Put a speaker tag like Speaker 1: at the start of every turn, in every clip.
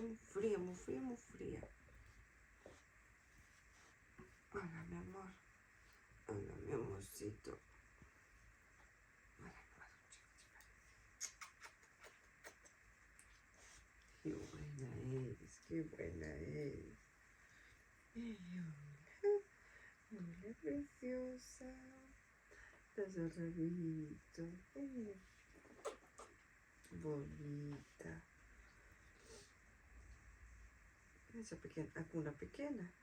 Speaker 1: muy fría, muy fría, muy fría. Hola, mi amor. Hola, mi amorcito. Qué buena eres, qué buena eres. Hola, preciosa. Estás arrabito. Bonita. Esa pequena, alguna pequena.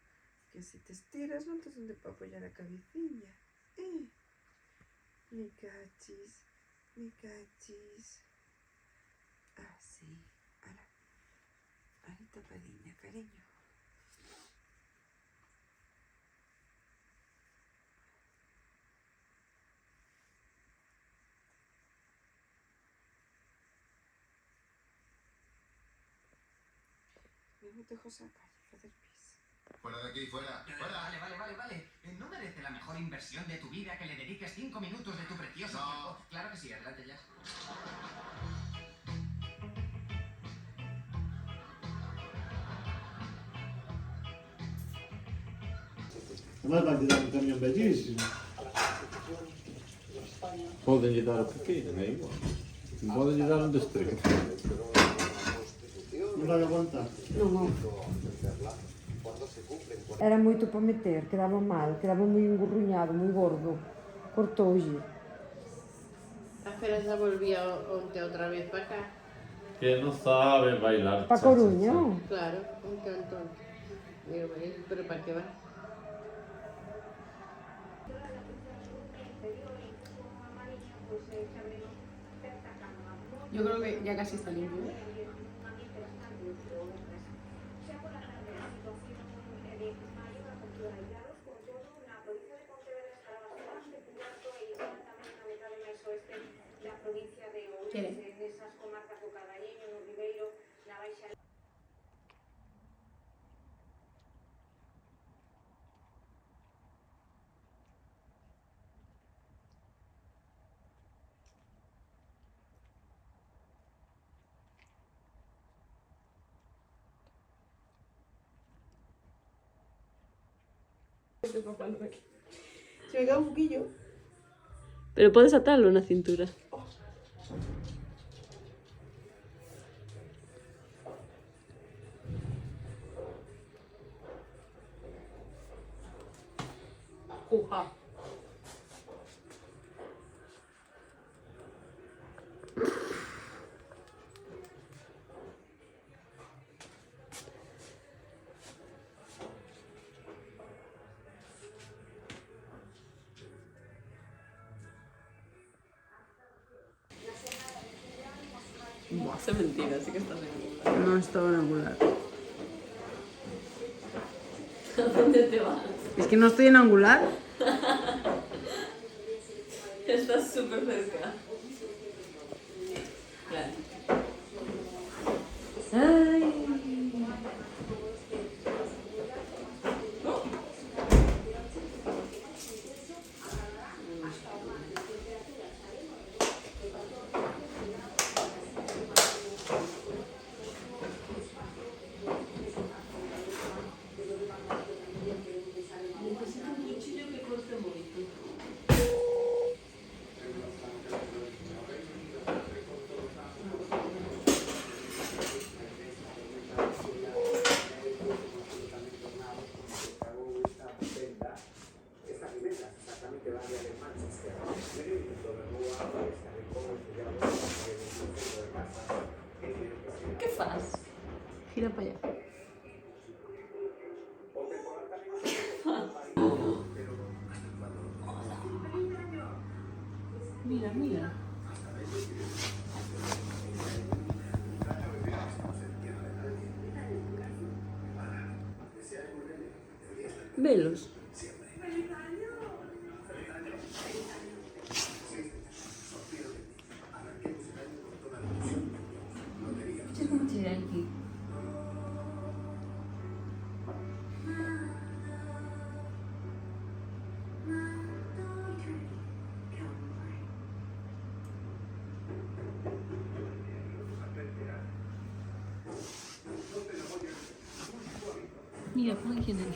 Speaker 1: Que si te estiras non tens onde para apoyar a cabeciña. Mi cachis, mi cachis. Así. Ahora, ahí tapadinha, cariño. Mesmo te dejo sacar e facer pis.
Speaker 2: Fuera de aquí, fuera, fuera.
Speaker 3: Vale. ¿No merece la mejor inversión de tu vida que le dediques 5 minutos de tu precioso tiempo? Claro que sí, adelante ya.
Speaker 4: Ma vai dare un camion bellissimo.
Speaker 5: Podem-lhe dar a pequena, não é igual. Não podem-lhe dar um distrito.
Speaker 4: Non vai aguantare.
Speaker 1: Non. Era moito para meter, quedaba mal, quedaba moi engurruñado, moi gordo. Cortoulle.
Speaker 6: A Fera ya volvía onte outra vez para acá.
Speaker 5: Que não sabe bailar.
Speaker 1: Pa Coruña?
Speaker 6: Claro, un cantón. Digo, pero ¿para qué va?
Speaker 7: Yo creo que ya casi está limpio. ¿Quiere?
Speaker 6: Se me queda un poquillo.
Speaker 7: Pero puedes atarlo en la cintura. Uja. Buah, hace mentira, sí que estás en angular.
Speaker 1: Non estou en angular.
Speaker 7: ¿A dónde te vas?
Speaker 1: Es que no estoy en angular.
Speaker 7: Estás súper cerca. Claro. Ay. ¿Qué fas? Gira para allá. Mira, mira. Velos. Es como aquí. Mira, ¿cómo quién es?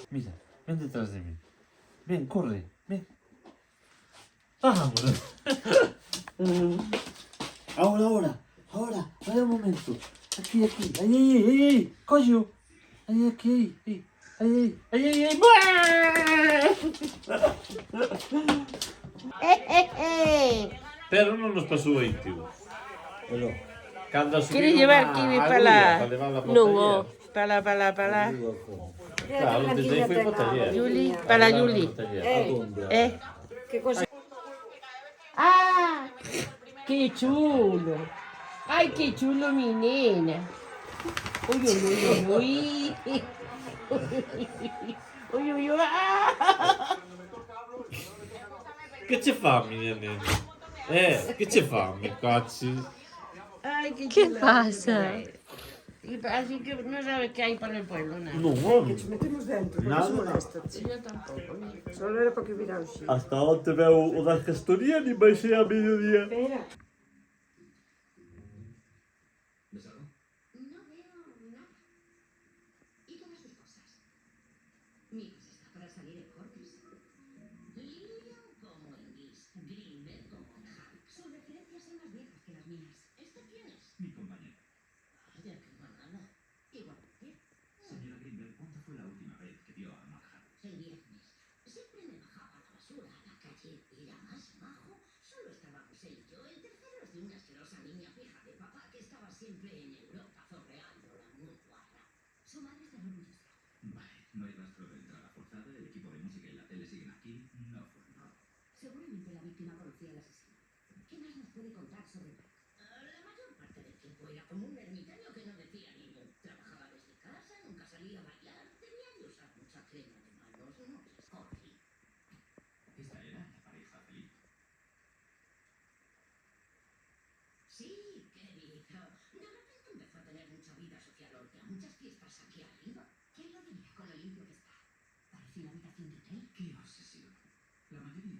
Speaker 5: Mira, ven detrás de mí. Ven, corre, ven. Vamos. Ahora, un momento. Aquí. Ay, coño. Aquí. Ay. Pero non nos pasou aí, tío. Bueno, cando
Speaker 6: ¿Quieres llevar kiwi para la...? No, para la...
Speaker 5: Claro, desde aí foi para taller.
Speaker 6: Yuli, para la Yuli.
Speaker 1: ¿Qué cosa?
Speaker 6: ¡Ah! ¡Qué chulo! ¡Ay, qué chulo mi nena! Uy. Uy. ¡Ah!
Speaker 5: Che ci fa, mia nena? Che ci fa, mi cazzi?
Speaker 6: ¡Ay, qué
Speaker 7: ¿Qué
Speaker 6: chulo!
Speaker 7: pasa?
Speaker 6: Y así que no sabes qué hay por el pueblo, nada.
Speaker 5: No,
Speaker 1: Nos metemos dentro, porque
Speaker 5: Nada.
Speaker 1: se molesta.
Speaker 6: Yo tampoco.
Speaker 1: Solo era para que hubiera así.
Speaker 5: hasta onde veo o da gestoría ni baixei a mediodía.
Speaker 1: Espera.
Speaker 3: ¿Ves algo?
Speaker 8: No veo nada. ¿Y todas sus cosas? Mi casa está para salir en Corpus. Lillian como en Gis, Greenberg como en Hulk. Sus referencias son más viejas que las mías. ¿Este quién es?
Speaker 3: Mi compañero.
Speaker 8: Vaya, qué banana. Igual que
Speaker 3: Señora Greenberg, ¿cuándo fue la última vez que vio a Mark?
Speaker 8: el viernes. Siempre me bajaba a la basura a la calle. Era más majo. Solo estábamos él y yo. El tercero es de una asquerosa niña fija de papá que estaba siempre en Europa zorreándola muy guarra. Su madre está orgullosa.
Speaker 3: Vale, no hay rastro de entrada forzada, el equipo de música y la tele siguen aquí, no fue un robo.
Speaker 8: Seguramente la víctima conocía al asesino. ¿Qué más nos puede contar sobre Mark? La mayor parte del tiempo era como un ermitaño que no decía ni mu. Trabajaba desde casa, nunca salía a bailar, tenía que usar mucha crema de manos, no es Corky.
Speaker 3: Esta era la pareja feliz.
Speaker 8: Sí, Kevin, pero de repente empezó a tener mucha vida social, muchas fiestas aquí arriba. ¿Quién lo diría con lo limpio que está? Parece una habitación de hotel.
Speaker 3: ¡Qué obsesión! La mayoría